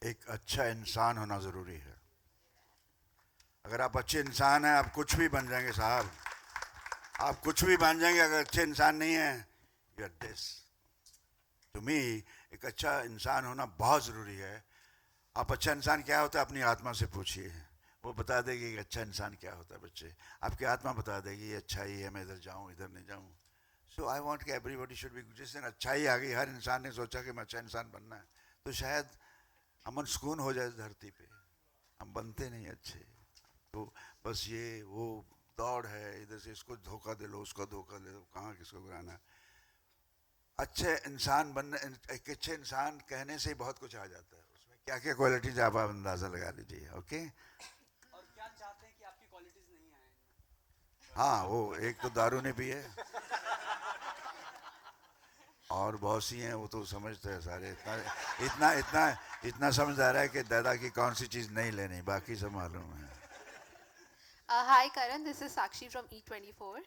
एक अच्छा इंसान होना ज़रूरी है। अगर आप अच्छे इंसान हैं आप कुछ भी बन जाएंगे साहब, आप कुछ भी बन जाएंगे। अगर अच्छे इंसान नहीं हैं, you are this. To me एक अच्छा इंसान होना बहुत ज़रूरी है। आप अच्छा इंसान क्या होता है अपनी आत्मा से पूछिए, वो बता देगी कि अच्छा इंसान क्या होता है। बच्चे, आपकी आत्मा बता देगी ये अच्छा ही है, मैं इधर जाऊँ इधर नहीं जाऊँ। सो आई वॉन्ट कि एवरीबॉडी शुड बी। जिस दिन अच्छाई आ गई, हर इंसान ने सोचा कि मैं अच्छा इंसान बनना है, तो शायद अमन सुकून हो जाए धरती पे। हम बनते नहीं अच्छे, तो बस ये वो दौड़ है, इधर से इसको धोखा दे लो उसको धोखा दे लो, कहाँ किसको गिराना है। अच्छे इंसान बनने, एक अच्छे इंसान कहने से ही बहुत कुछ आ जाता है। उसमें क्या क्या क्वालिटीज आप अंदाजा लगा लीजिए। ओके, और क्या चाहते हैं कि आपकी क्वालिटीज नहीं आए इनमें? हाँ वो एक तो दारू नहीं पिए, और बहुत सी हैं, वो तो समझते हैं सारे। इतना इतना इतना इतना समझदार है कि दादा की कौन सी चीज़ नहीं लेनी, बाकी सब मालूम है। Hi Karan, this is Sakshi from E24।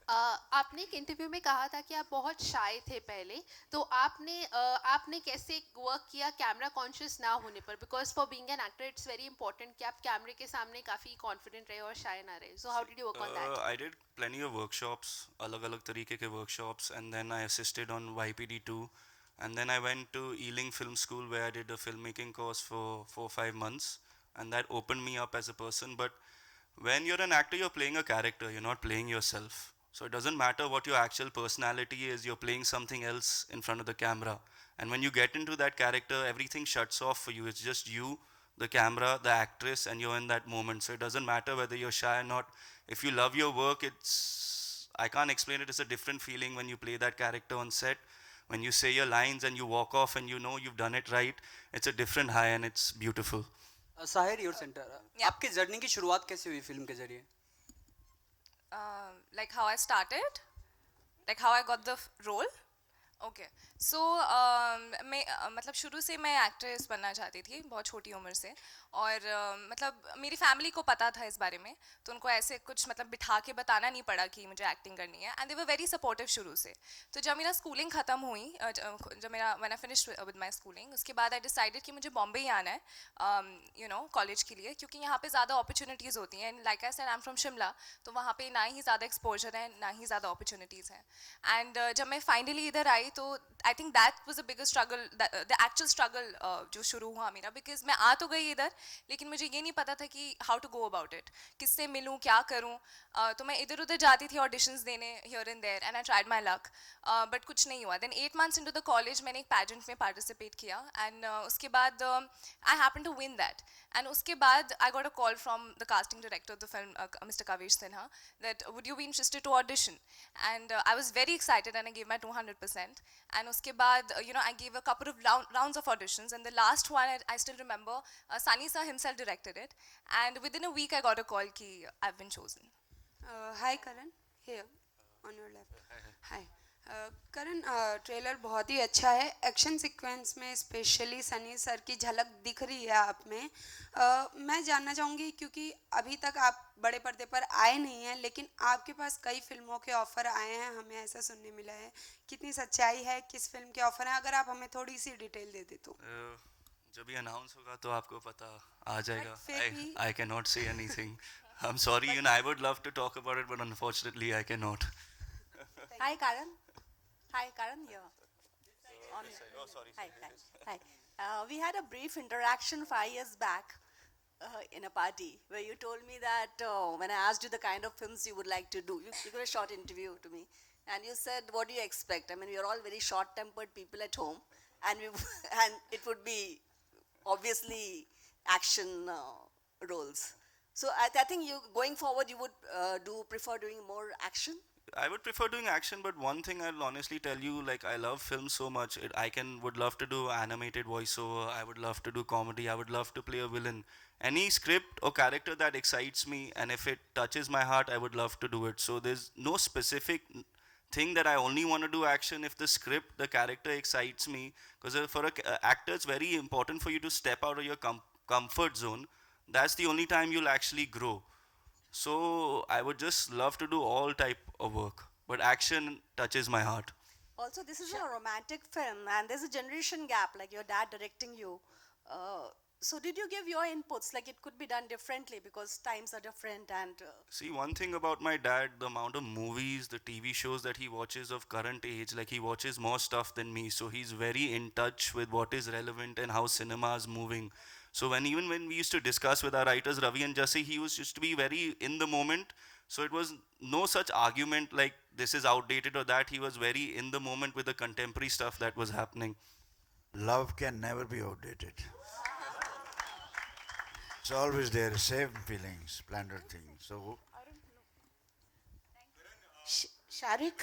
आपने एक इंटरव्यू में कहा था कि आप बहुत शाय थे पहले, तो आपने कैसे वर्क किया कैमरा कॉन्शियस ना होने पर? Because for being an actor it's very important कि आप कैमरे के सामने काफ़ी कॉन्फिडेंट रहे और शाय ना रहे। So how did you work on that? I did plenty of workshops, अलग-अलग तरीके के workshops, and then I assisted on YPD2, and then I went to Ealing Film School where I did a filmmaking course for 4 5 months, and that opened me up as a person. But when you're an actor, you're playing a character, you're not playing yourself. So it doesn't matter what your actual personality is, you're playing something else in front of the camera. And when you get into that character, everything shuts off for you. It's just you, the camera, the actress, and you're in that moment. So it doesn't matter whether you're shy or not. If you love your work, I can't explain it. It's a different feeling when you play that character on set. When you say your lines and you walk off and you know you've done it right, it's a different high and it's beautiful. Sahir your centre, Yeah. आपकी journey की शुरुआत कैसे हुई film के जरिए? Like how I started, like how I got the role. Okay so मैं मतलब शुरू से मैं एक्ट्रेस बनना चाहती थी बहुत छोटी उम्र से। और मतलब मेरी फैमिली को पता था इस बारे में, तो उनको ऐसे कुछ मतलब बिठा के बताना नहीं पड़ा कि मुझे एक्टिंग करनी है, and they were very supportive शुरू से। तो जब मेरा स्कूलिंग ख़त्म हुई, जब मेरा when I finish with my schooling, उसके बाद आई डिसाइडेड कि मुझे बॉम्बे ही आना है कॉलेज के लिए, क्योंकि यहाँ पे ज़्यादा अपॉर्चुनिटीज़ होती हैं। Like I said, I am from Shimla, तो वहाँ पे ना ही ज़्यादा एक्सपोजर है ना ही ज़्यादा अपॉर्चुनिटीज़ हैं। एंड जब मैं फाइनली इधर आई तो I think that was the biggest struggle, the actual struggle जो शुरू हुआ मेरा, बिकॉज मैं आ तो गई इधर, लेकिन मुझे ये नहीं पता था कि how to go about it, किससे मिलूँ क्या करूँ। तो मैं इधर उधर जाती थी ऑडिशंस देने here and there, and I tried my luck, but कुछ नहीं हुआ। Then 8 months into the college मैंने एक पैजेंट में पार्टिसिपेट किया, एंड उसके बाद I happen to win that. And उसके बाद I got a call from the casting director of the film, mister Kavesh Sinha, that would you be interested to audition. And I was very excited and I give my 200%. And uske baad, I gave a couple of rounds of auditions, and the last one I still remember, Sunny sir himself directed it, and within a week I got a call ki I've been chosen. Hi Karan, here on your left. Hi Karan, trailer बहुत ही अच्छा है। Action sequence में specially Sunny sir की झलक दिख रही है आप में। मैं जानना चाहूँगी, क्योंकि अभी तक आप बड़े पर्दे पर आए नहीं हैं, लेकिन आपके पास कई फिल्मों के ऑफ़र आए हैं, हमें ऐसा सुनने मिला है। कितनी सच्चाई है, किस फिल्म के ऑफ़र हैं? अगर आप हमें थोड़ी सी डिटेल दे दे तो। जब ये अनाउंस होगा तो आपको पता आ जाएगा। फिर भी I cannot say anything. I'm sorry, I would love to talk about it, but unfortunately I cannot. Hi, Karan. Hi, Karan here. Oh, sorry. Hi, hi, hi. We had a brief interaction 5 years back in a party where you told me that when I asked you the kind of films you would like to do, you gave a short interview to me, and you said, "What do you expect?" I mean, we are all very short-tempered people at home, and and it would be obviously action roles. So I think you going forward you would prefer doing more action. I would prefer doing action, but one thing I'll honestly tell you, like I love film so much. Would love to do animated voiceover. I would love to do comedy. I would love to play a villain. Any script or character that excites me, and if it touches my heart, I would love to do it. So there's no specific thing that I only want to do action. If the script, the character excites me, because for an actor, it's very important for you to step out of your comfort zone. That's the only time you'll actually grow. So I would just love to do all type of work, but action touches my heart. Also, this is a romantic film, and there's a generation gap. Like your dad directing you, So did you give your inputs? Like it could be done differently because times are different and See, one thing about my dad, the amount of movies, the TV shows that he watches of current age, like he watches more stuff than me. So he's very in touch with what is relevant and how cinema is moving. So even when we used to discuss with our writers, Ravi and Jesse, he was just to be very in the moment. So it was no such argument like this is outdated or that. He was very in the moment with the contemporary stuff that was happening. Love can never be outdated. It's always there, same feelings, splendid things. So, Shariq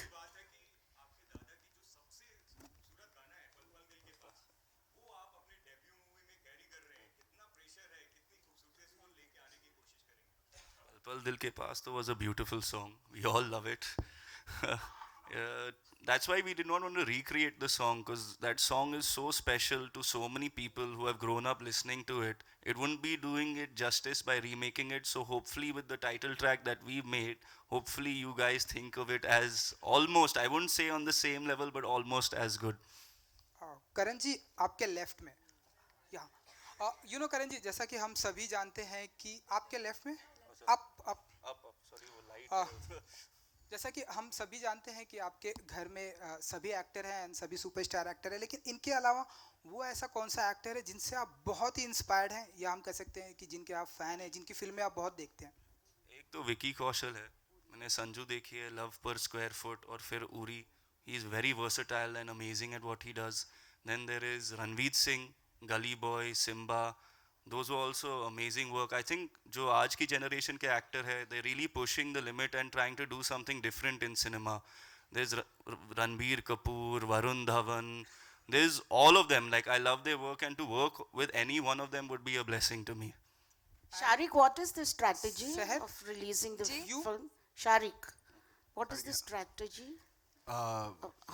Pal Dil Ke Paas was a beautiful song. We all love it. That's why we did not want to recreate the song because that song is so special to so many people who have grown up listening to it. It wouldn't be doing it justice by remaking it. So hopefully with the title track that we made, hopefully you guys think of it as almost, I wouldn't say on the same level, but almost as good. करण जी आपके left में या करण जी जैसा कि हम सभी जानते हैं कि आपके लेफ्ट में आप जैसा कि हम सभी जानते हैं कि आपके घर में सभी एक्टर हैं एंड सभी सुपरस्टार एक्टर हैं, लेकिन इनके अलावा वो ऐसा कौन सा एक्टर है जिनसे आप बहुत ही इंस्पायर्ड हैं या हम कह सकते हैं कि जिनके आप फैन हैं, जिनकी फिल्में आप बहुत देखते हैं? एक तो विकी कौशल है, मैंने संजू देखी है, लव पर स्क्वायर फुट, और फिर Uri. He is very versatile and amazing at what he does. Then there is Ranveer Singh, Gully boy, Simmba. Those were also amazing work. I think जो आज की generation के actor है, they're really pushing the limit and trying to do something different in cinema. There's Ranbir Kapoor, Varun Dhawan. There's all of them. Like I love their work, and to work with any one of them would be a blessing to me. Shariq what is the strategy Seher? of releasing the You- film? Sharik, what is the strategy?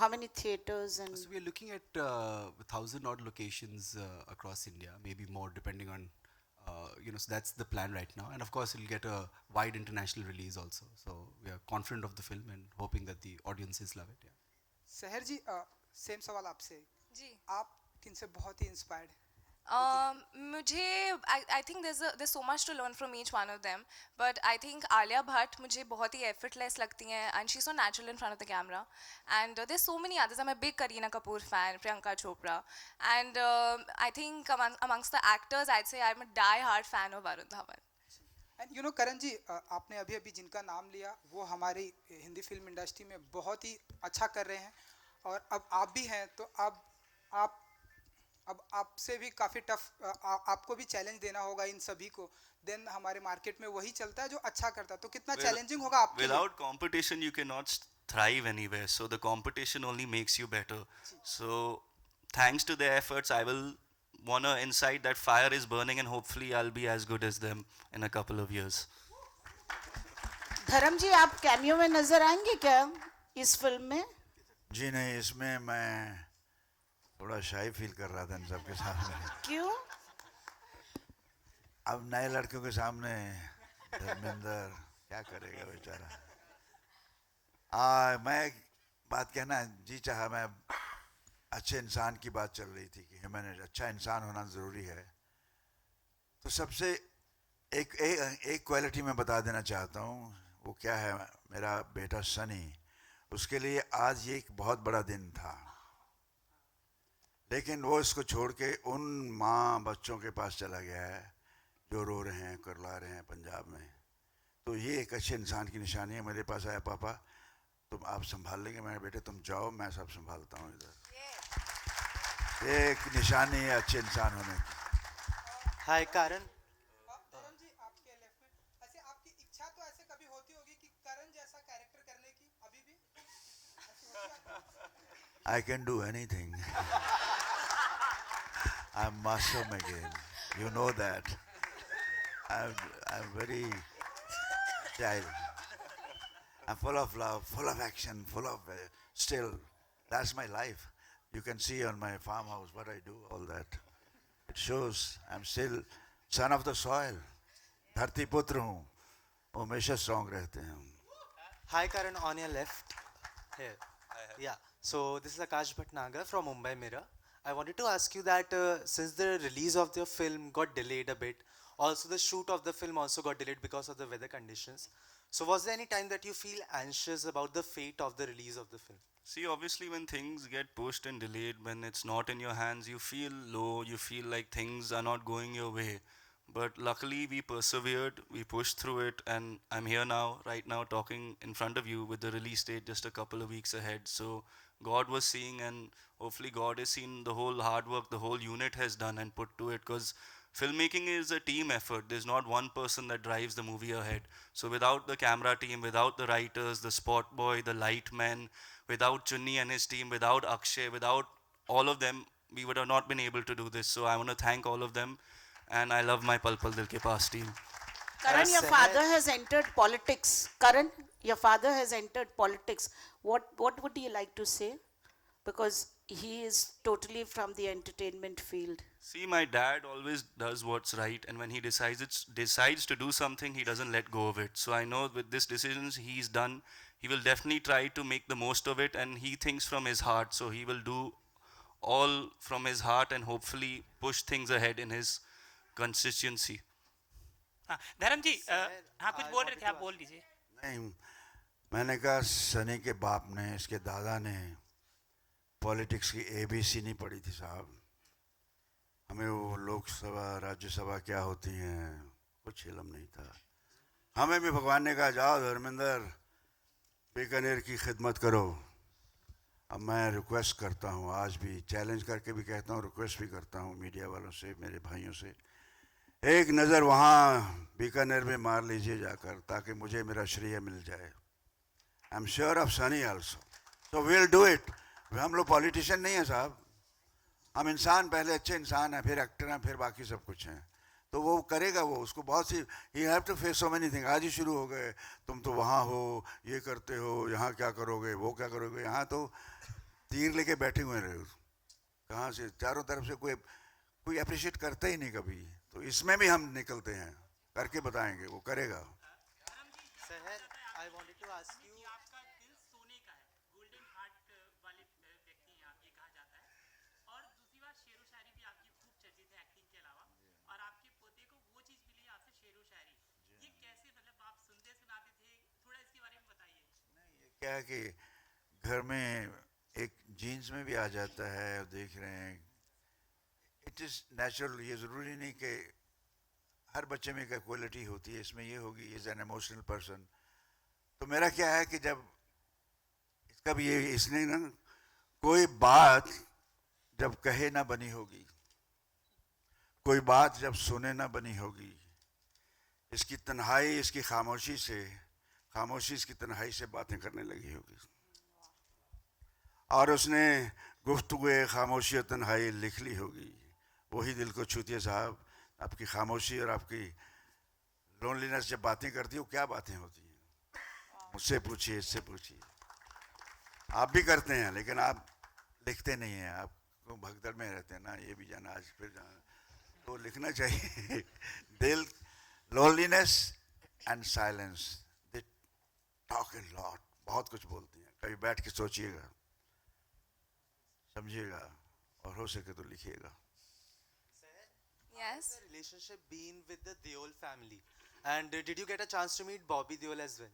How many theaters and So we are looking at 1,000 odd locations across India, maybe more depending on, so that's the plan right now. And of course, it'll get a wide international release also. So we are confident of the film and hoping that the audiences love it. Yeah. सहर जी same सवाल आपसे. जी आप किनसे बहुत ही inspired हैं? मुझे I think there's so much to learn from each one of them, but I think Alia Bhatt मुझे बहुत ही effortless लगती हैं and she's so natural in front of the camera, and there's so many others. I'm a big Kareena Kapoor fan, Priyanka Chopra, and I think amongst the actors I'd say I'm a die-hard fan of Varun Dhawan. And Karan ji आपने अभी अभी जिनका नाम लिया वो हमारी Hindi film industry में बहुत ही अच्छा कर रहे हैं, और अब आप भी हैं, तो अब आपसे भी काफ़ी टफ आपको भी चैलेंज देना होगा इन सभी को. देन हमारे मार्केट में वही चलता है जो अच्छा करता है, तो कितना चैलेंजिंग होगा आपके लिए? Without competition, you cannot thrive anywhere. So the competition only makes you better. So thanks to their efforts, I will want to incite that fire is burning, and hopefully I'll be as good as them in a couple of years. धर्म जी आप cameo में नजर आएंगे क्या इस film में? जी नहीं, इसमें मैं थोड़ा शाई फील कर रहा था इन सबके सामने. क्यों? अब नए लड़कियों के सामने धर्मेंद्र क्या करेगा बेचारा. मैं बात कहना जी चाहा, मैं अच्छे इंसान की बात चल रही थी कि ह्यूमैनिटी, अच्छा इंसान होना ज़रूरी है. तो सबसे एक क्वालिटी मैं बता देना चाहता हूँ. वो क्या है? मेरा बेटा सनी, उसके लिए आज ये एक बहुत बड़ा दिन था, लेकिन वो इसको छोड़ के उन माँ बच्चों के पास चला गया है जो रो रहे हैं, करला रहे हैं पंजाब में. तो ये एक अच्छे इंसान की निशानी है. मेरे पास आया, पापा तुम आप संभाल लेंगे? मेरे बेटे तुम जाओ, मैं सब संभालता हूँ इधर. ये एक निशानी है अच्छे इंसान होने की. हाय करण. धर्म जी आपके लेफ्ट में, ऐसे आपकी इच्छा तो ऐसे कभी होती होगी कि करण जैसा कैरेक्टर करने की? अभी भी I can do anything. I'm Master McGinn. You know that. I'm very child. I'm full of love, full of action, full of still. That's my life. You can see on my farmhouse what I do, all that. It shows I'm still son of the soil. धरती पुत्र हूँ. हमेशा strong रहते हैं. Hi Karan, on your left. Here. Yeah. So this is Akash Bhatnagar from Mumbai Mirror. I wanted to ask you that since the release of the film got delayed a bit, also the shoot of the film also got delayed because of the weather conditions. So was there any time that you feel anxious about the fate of the release of the film? See, obviously, when things get pushed and delayed, when it's not in your hands, you feel low, you feel like things are not going your way. But luckily, we persevered, we pushed through it, and I'm here now, right now, talking in front of you with the release date just a couple of weeks ahead. So, God was seeing, and hopefully, God has seen the whole hard work the whole unit has done and put to it, because filmmaking is a team effort. There's not one person that drives the movie ahead. So, without the camera team, without the writers, the spot boy, the light men, without Chunni and his team, without Akshay, without all of them, we would have not been able to do this. So I want to thank all of them, and I love my Pal Pal Dil Ke Paas team. Karan, your father has entered politics. Karan, your father has entered politics. What would you like to say? Because he is totally from the entertainment field. See, my dad always does what's right, and when he decides to do something, he doesn't let go of it. So I know with this decisions he's done, he will definitely try to make the most of it, and he thinks from his heart. So he will do all from his heart and hopefully push things ahead in his constituency. हाँ धर्म जी हाँ कुछ बोल रहे थे आप बोल दीजिए नहीं मैंने कहा सनी के बाप ने इसके दादा ने पॉलिटिक्स की ABC नहीं पढ़ी थी साहब हमें वो लोकसभा राज्यसभा क्या होती हैं कुछ इल्म नहीं था हमें भी भगवान ने कहा जाओ धर्मेंद्र बीकानेर की खिदमत करो अब मैं रिक्वेस्ट करता हूँ आज भी चैलेंज करके भी कहता हूँ रिक्वेस्ट भी करता हूँ मीडिया वालों से मेरे भाइयों से एक नज़र वहाँ बीकानेर में मार लीजिए जाकर ताकि मुझे मेरा श्रेय मिल जाए I am sure of Sunny also so will do it हम लोग पॉलिटिशियन नहीं हैं साहब हम इंसान पहले अच्छे इंसान हैं फिर एक्टर हैं फिर बाकी सब कुछ हैं तो वो करेगा वो उसको बहुत सी he have to face so many thing आज ही शुरू हो गए तुम तो वहाँ हो ये करते हो यहाँ क्या करोगे वो क्या करोगे यहाँ तो तीर लेके बैठे हुए रहे कहाँ से चारों तरफ से कोई अप्रिशिएट करता ही नहीं कभी तो इसमें भी हम निकलते हैं करके बताएंगे वो करेगा Sahar, I wanted to ask you आपका दिल सोने का है गोल्डन हार्ट वाले व्यक्ति हैं आप ये कहा जाता है और दूसरी बात शेरो शायरी भी आपकी खूब चर्चित है एक्टिंग के अलावा और आपके पोते को वो चीज़ मिली है आपसे शेरो शायरी ये कैसे मतलब आप सुनते सुनाते थे थोड़ा इसके बारे में बताइए नहीं ये क्या है कि घर में एक जीन्स में भी आ जाता है देख रहे हैं इट इज़ नेचुरल ये ज़रूरी नहीं कि हर बच्चे में एक क्वालिटी होती है इसमें ये होगी इज़ एन इमोशनल पर्सन तो मेरा क्या है कि जब इसका भी ये इसने ना कोई बात जब कहे ना बनी होगी कोई बात जब सुने ना बनी होगी इसकी तन्हाई इसकी खामोशी इसकी तन्हाई से बातें करने लगी होगी और उसने गुफ्तगू खामोशी और तन्हाई लिख ली होगी वही दिल को छूती है साहब आपकी खामोशी और आपकी लोनलीनेस जब बातें करती है वो क्या बातें होती हैं मुझसे पूछिए इससे पूछिए आप भी करते हैं लेकिन आप लिखते नहीं हैं आप भगदड़ में रहते हैं ना ये भी जाना आज फिर जाना तो लिखना चाहिए दिल loneliness and silence they talk a lot बहुत कुछ बोलती हैं कभी बैठ के सोचिएगा समझिएगा और हो सके तो लिखिएगा Yes. How's the relationship been with the Deol family? And did you get a chance to meet Bobby Deol as well?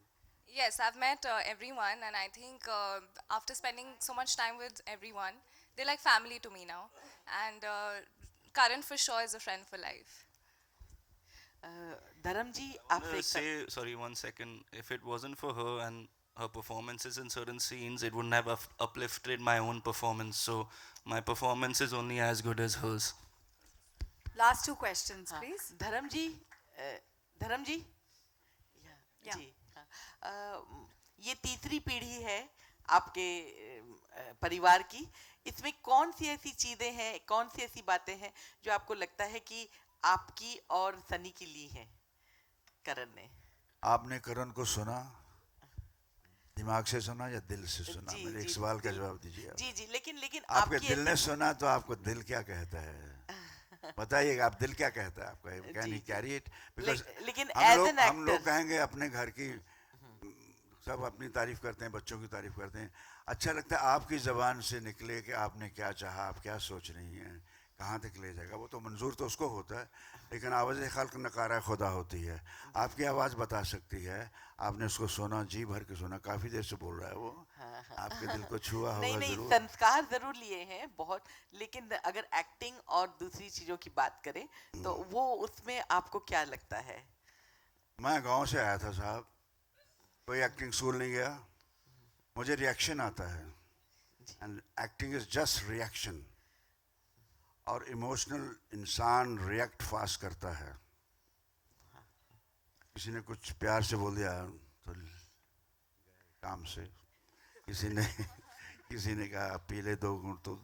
Yes, I've met everyone, and I think after spending so much time with everyone, they're like family to me now. And Karan for sure is a friend for life. Dharam ji, Say, sorry, 1 second. If it wasn't for her and her performances in certain scenes, it wouldn't have uplifted my own performance. So my performance is only as good as hers. Last two questions, please. धर्म जी Yeah. जी ये तीसरी पीढ़ी है आपके परिवार की इसमें कौन सी ऐसी चीजें हैं कौन सी ऐसी बातें हैं जो आपको लगता है कि आपकी और सनी की ली हैं करण ने आपने करण को सुना दिमाग से सुना या दिल से सुना मेरे एक सवाल का जवाब दीजिए आप। जी लेकिन आपके दिल ने सुना तो आपको दिल क्या कहता है बताइएगा आप दिल क्या कहता है आपका can he carry it because लेकिन हम लोग कहेंगे अपने घर की सब अपनी तारीफ करते हैं, बच्चों की तारीफ करते हैं। अच्छा लगता है आपकी ज़बान से निकले कि आपने क्या चाहा, आप क्या सोच रही हैं, कहाँ तक ले जाएगा। वो तो मंजूर तो उसको होता है, लेकिन आवाज़ खल्क नकारा खुदा होती है। आपकी आवाज़ बता सकती है। आपने उसको सुना, जी भर के सुना, काफ़ी देर से बोल रहा है वो, आपके दिल को छुआ होगा नहीं नहीं, ज़रूर। संस्कार जरूर लिए हैं बहुत, लेकिन अगर एक्टिंग और दूसरी चीजों की बात करें तो वो उसमें आपको क्या लगता है? मैं गांव से आया था साहब, कोई एक्टिंग स्कूल नहीं गया, मुझे रिएक्शन आता है, and acting is just reaction. और इमोशनल इंसान रिएक्ट फास्ट करता है। किसी ने कुछ प्यार से बोल दिया तो काम से, किसी ने कहा पी ले 2 घूंट तो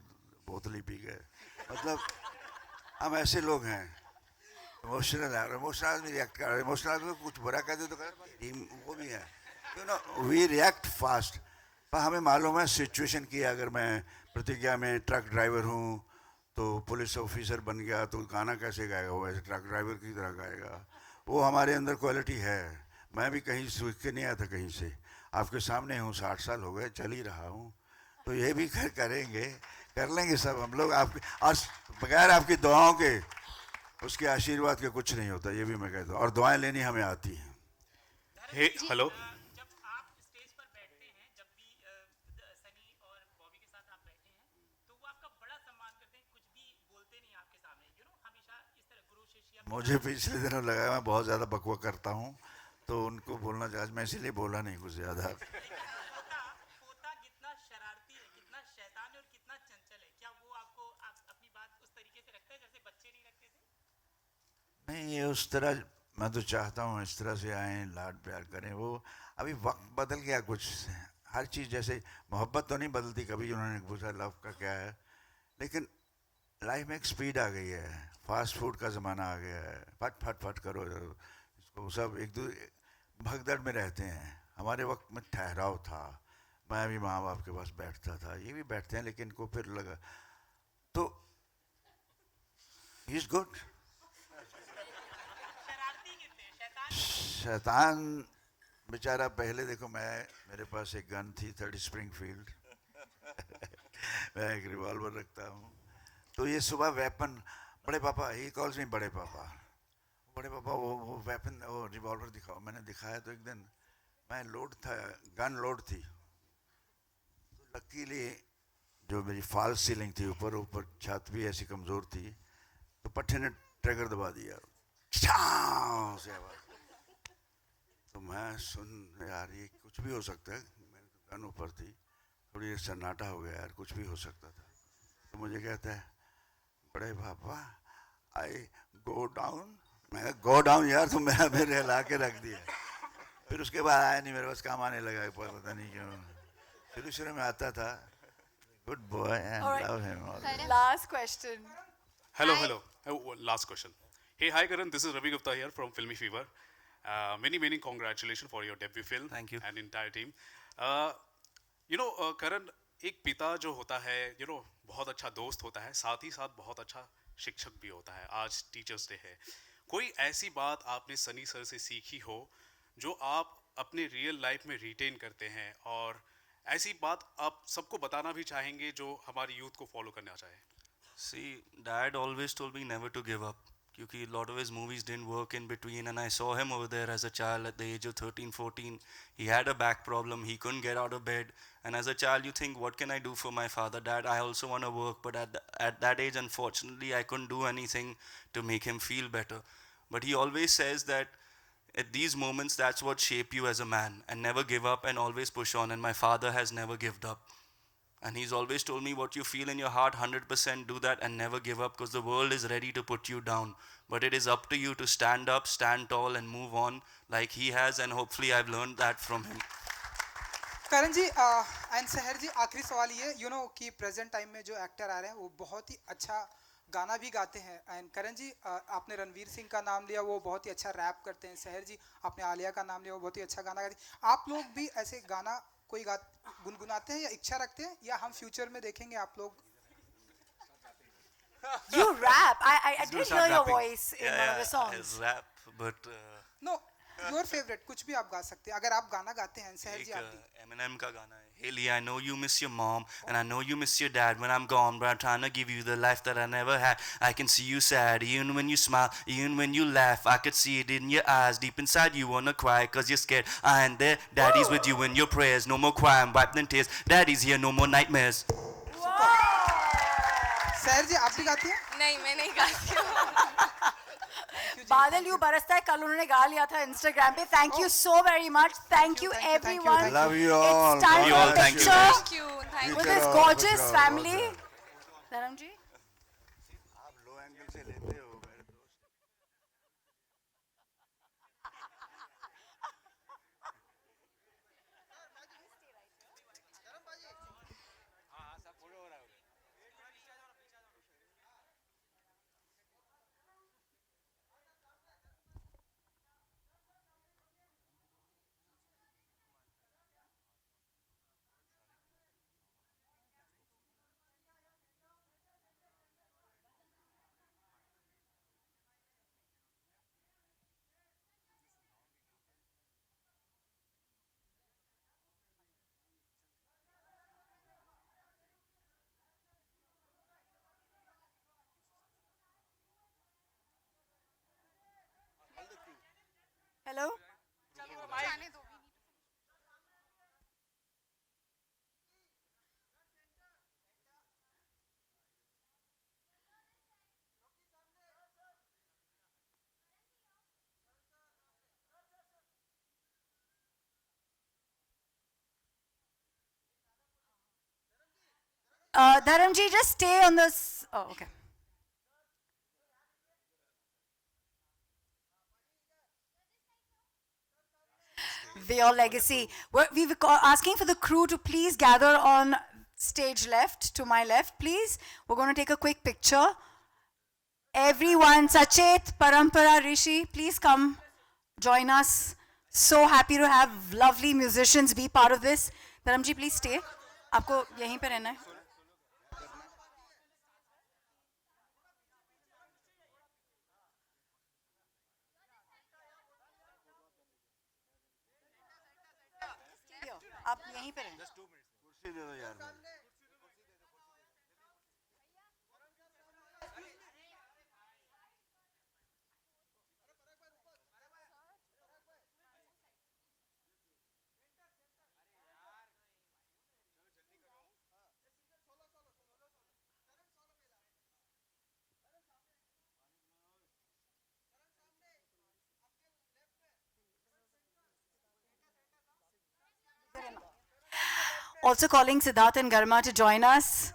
बोतल ही पी गए। मतलब हम ऐसे लोग हैं, इमोशनल है, इमोशनल आदमी रिएक्ट कर रहा है। इमोशनल आदमी को कुछ बुरा कर दे तो वो भी है, you know, we react fast. पर हमें मालूम है सिचुएशन की। अगर मैं प्रतिज्ञा में ट्रक ड्राइवर हूँ तो पुलिस ऑफिसर बन गया तो गाना कैसे गाएगा वो, ऐसे ट्रक ड्राइवर की तरह गाएगा। वो हमारे अंदर क्वालिटी है। मैं भी कहीं सीख के नहीं आया था कहीं से, आपके सामने हूँ, 60 साल हो गए, चल ही रहा हूँ। तो ये भी करेंगे, कर लेंगे सब हम लोग। आपके और बगैर आपकी दुआओं के, उसके आशीर्वाद के कुछ नहीं होता, ये भी मैं कहता हूँ। और दुआएं लेनी हमें आती हैं। हेलो, जब आप स्टेज पर बैठते हैं, जब भी सनी और बॉबी के साथ आप बैठे हैं, तो वो आपका बड़ा सम्मान करते हैं, कुछ भी बोलते नहीं आपके सामने, यू नो, हमेशा इस तरह गुरु शिष्य। मुझे पिछले दिनों लगा मैं बहुत ज़्यादा बकवास करता हूँ, तो उनको बोलना चाहिए, मैं इसीलिए बोला नहीं कुछ ज़्यादा। पोता कितना शरारती है, कितना शैतान है और कितना चंचल है, क्या वो आपको अपनी बात उस तरीके से रखता है जैसे बच्चे नहीं रखते थे? नहीं, ये उस तरह मैं तो चाहता हूँ इस तरह से आएँ, लाड प्यार करें। वो अभी वक्त बदल गया कुछ, हर चीज़ जैसे मोहब्बत तो नहीं बदलती कभी। उन्होंने पूछा लव का क्या है, लेकिन लाइफ में एक स्पीड आ गई है, फास्ट फूड का ज़माना आ गया है, फट फट फट करो इसको। सब एक दूसरे भगदड़ में रहते हैं। हमारे वक्त में ठहराव था, मैं भी माँ बाप के पास बैठता था, ये भी बैठते हैं, लेकिन इनको फिर लगा तो ही इज़ गुड। शैतान बेचारा, पहले देखो मेरे पास एक गन थी 30 स्प्रिंगफील्ड मैं एक रिवॉल्वर रखता हूँ। तो ये सुबह वेपन, बड़े पापा, ही कॉल्स मी बड़े पापा, वो वेपन, वो रिवॉल्वर दिखाओ। मैंने दिखाया तो एक दिन मैं लोड था, गन लोड थी, तो लकीली जो मेरी फॉल्स सीलिंग थी, ऊपर छत भी ऐसी कमज़ोर थी, तो पट्टे ने ट्रिगर दबा दिया, छां से आवाज़। तो मैं सुन, यार ये कुछ भी हो सकता है, मेरे तो गन ऊपर थी, थोड़ी देर सन्नाटा हो गया, यार कुछ भी हो सकता था। तो मुझे कहता है बड़े पापा आई गो डाउन। मैं गो डाउन यार, तो मेरे हिला के रख दिया। फिर उसके बाद आया नहीं, मेरे पास काम आने लगा, पता नहीं क्यों। शुरू में आता था, good boy and love him. Last question. Hello. Last question. Hey, hi Karan, this is Ravi Gupta here from Filmy Fever. Many congratulations for your debut film. Thank you. And entire team. Karan, एक पिता जो होता है, बहुत अच्छा दोस्त होता है, साथ ही साथ बहुत अच्छा शिक्षक भी होता है। आज टीचर्स डे है, कोई ऐसी बात आपने सनी सर से सीखी हो जो आप अपने रियल लाइफ में रिटेन करते हैं, और ऐसी बात आप सबको बताना भी चाहेंगे जो हमारी यूथ को फॉलो करना चाहे? See, Dad always told me never to give up. Because a lot of his movies didn't work in between, and I saw him over there as a child at the age of 13, 14. He had a back problem, he couldn't get out of bed, and as a child you think, what can I do for my father? Dad, I also want to work, but at that age, unfortunately, I couldn't do anything to make him feel better. But he always says that at these moments, that's what shape you as a man, and never give up and always push on, and my father has never given up. And he's always told me, what you feel in your heart, 100% do that and never give up, because the world is ready to put you down. But it is up to you to stand up, stand tall and move on like he has, and hopefully I've learned that from him. Karan ji and Sahar ji, आखिरी सवाल ये, कि present time में जो actor आ रहे हैं वो बहुत ही अच्छा गाना भी गाते हैं। एंड करण जी, आपने रणवीर सिंह का नाम लिया, वो बहुत ही अच्छा रैप करते हैं। सहर जी, आपने आलिया का नाम लिया, वो बहुत ही अच्छा गाना गाती हैं। आप लोग भी ऐसे गाना कोई गुनगुनाते हैं या इच्छा रखते हैं, या हम फ्यूचर में देखेंगे आप लोग? You rap. I did hear your voice in one of the songs. I rap, but No, your favourite कुछ भी आप गा सकते हैं अगर आप गाना गाते हैं सहर जी आप भी Eminem का गाना है. Hey Lee, I know you miss your mom and I know you miss your dad when I'm gone, but I'm trying to give you the life that I never had. I can see you sad, even when you smile, even when you laugh. I could see it in your eyes, deep inside you wanna cry, cause you're scared. I ain't there, daddy's with you in your prayers. No more crying, wipe them tears. Daddy's here, no more nightmares. सहर जी आप भी गाती हैं नहीं मैं नहीं गाती हूँ बादल यू बरसता है कल उन्होंने गा लिया था इंस्टाग्राम पे thank you so very much thank you everyone Love you all. It's time You for all, a thank you. picture thank you thank with Future this of- gorgeous future of- family धर्म जी आप लो angle से लेते हो मेरे दोस्त hello धर्म जी just stay on this oh okay Your legacy. We were asking for the crew to please gather on stage left, to my left, please. We're going to take a quick picture. Everyone, Sachet, Parampara, Rishi, please come join us. So happy to have lovely musicians be part of this. Dharamji, please stay. आपको यहीं पे रहना है. आप यहीं पे रहें. कुर्सी दे दो यार मुझे। Also calling Siddharth and Garma to join us.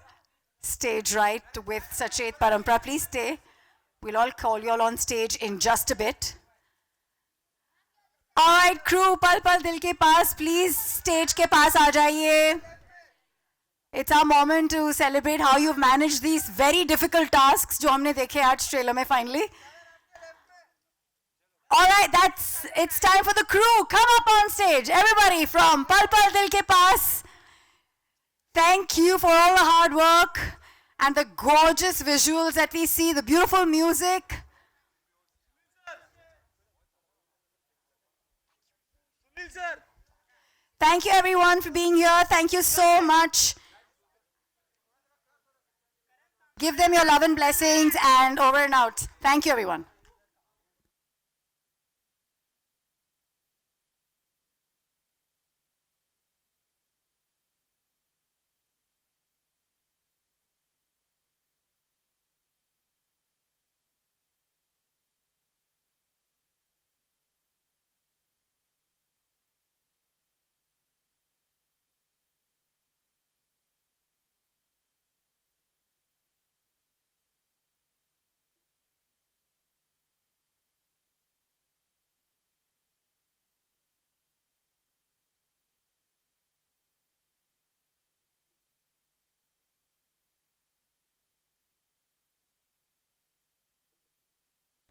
Stage right with Sachet Parampara. Please stay. We'll all call you all on stage in just a bit. All right, crew, Pal Pal Dil ke paas, please stage ke paas aa jaiye. It's our moment to celebrate how you've managed these very difficult tasks जो हमने देखे आज trailer में finally. All right, it's time for the crew. Come up on stage. Everybody from Pal Pal Dil ke paas. Thank you for all the hard work and the gorgeous visuals that we see, the beautiful music. Thank you everyone for being here. Thank you so much. Give them your love and blessings and over and out. Thank you everyone.